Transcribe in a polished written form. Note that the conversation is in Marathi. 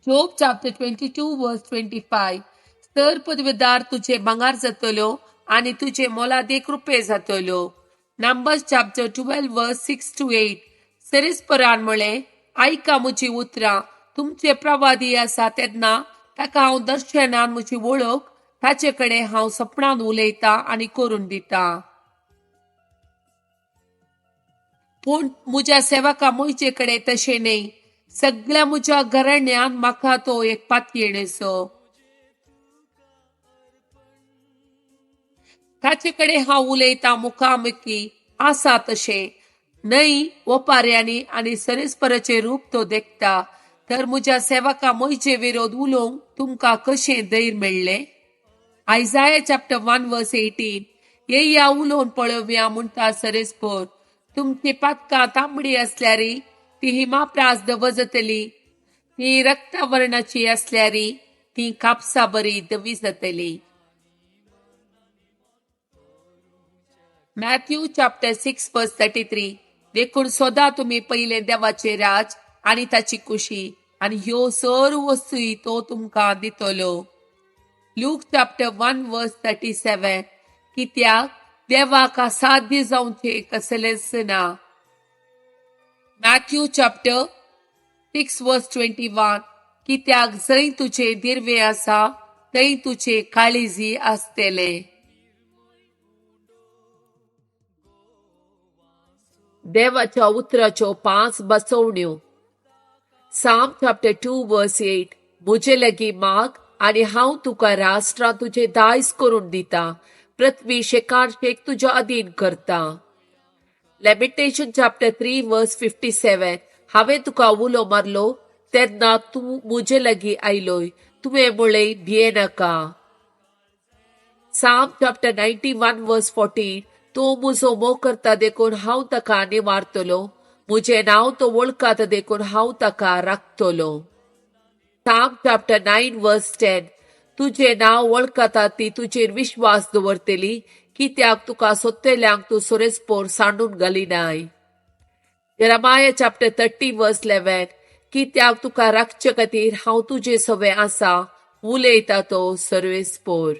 Job chapter 22 verse 25. स्तर पदवीदार तुझे भांगार जातलो आणि तुझे मोलादीक रुपये जातलो. Numbers chapter 12 verse 6 to 8. सिरिस्परान म्हळे, ऐका मुजी उतरां, तुमचे प्रवादी आसा तेन्ना ताका हांव दर्शनान म्हजी वळख, ताचे कडेन हांव सपनान उलयता आनी करून दिता. पूण म्हज्या सेवका मोयचे कडेन तशें न्ही. सगळ्या म्हज्या घराण्यान म्हाका तो एक पातयेणेचो. ताचे कडेन हांव उलयता मुखामुखी आसा तशें. न्हय ओपाऱ्यांनी आनी सरिस्पराचे रूप तो देखता. तर म्हज्या सेवका मोयचे विरोध उलोवंक तुमकां कशें धैर्य मेळ्ळें? आयजाया चॅप्टर 1 वर्स 18. येया उलोवन पळोवया म्हणटा सरिस्पर. तुमची पातकां तांबडी असल्यारी ती हिमाप्रास दवजतली, ती रक्तवर्णाची असल्यारी ती कापसा बरी दवी जातली. मॅथ्यू चॅप्टर 6 वर्स 33. देखून सोदा तुम्ही पहिले देवाचे राज आणि ताची कुशी, आणि ह्यो सर्व वस्तूय तो तुमकां दितलो. लूक चॅप्टर 1 वर्स 37. कित्याक देवाक असाध्य जावचे कसलेच ना. मॅथ्यू चॅप्टर 6 वर्स 21. कित्याक जंय तुझे दिर्वे आसा थंय तुझे काळिजी आसतले. देवाच्या उतराच्यो 5 बसवण्यो. साम चॅप्टर 2 वर्स 8. म्हजे लागीं माग आनी हांव तुका राष्ट्रां तुझे दायज करून दिता, पृथ्वी शेकार्शेक तुज्या अधीन करता. लॅमिटेशन चॅप्टर 3 वर्स 57. हांवें तुका उलो मारलो तेन्ना तूं म्हजे लागीं आयलोय, तुवें म्हळें भियेनाका. साम चॅप्टर 91 वर्स 14. तो म्हजो मोग करता देखून हांव ताका निवारतलो, म्हजें नांव तो वळखाता देखून हांव ताका राखतलो. साम चॅप्टर 9 वर्स 10. तुझे नांव वळखाता ती तुजेर विश्वास दवरतली, कित्याक तुका सोदतल्यांक तूं सरिस्पोर सांडून घालिनाय. यिर्मयाह चॅप्टर 30 वर्स 11. कित्याक तुका राखचे खातीर हांव तुजे सवे आसा, उलयता तो सर्वेस्पोर.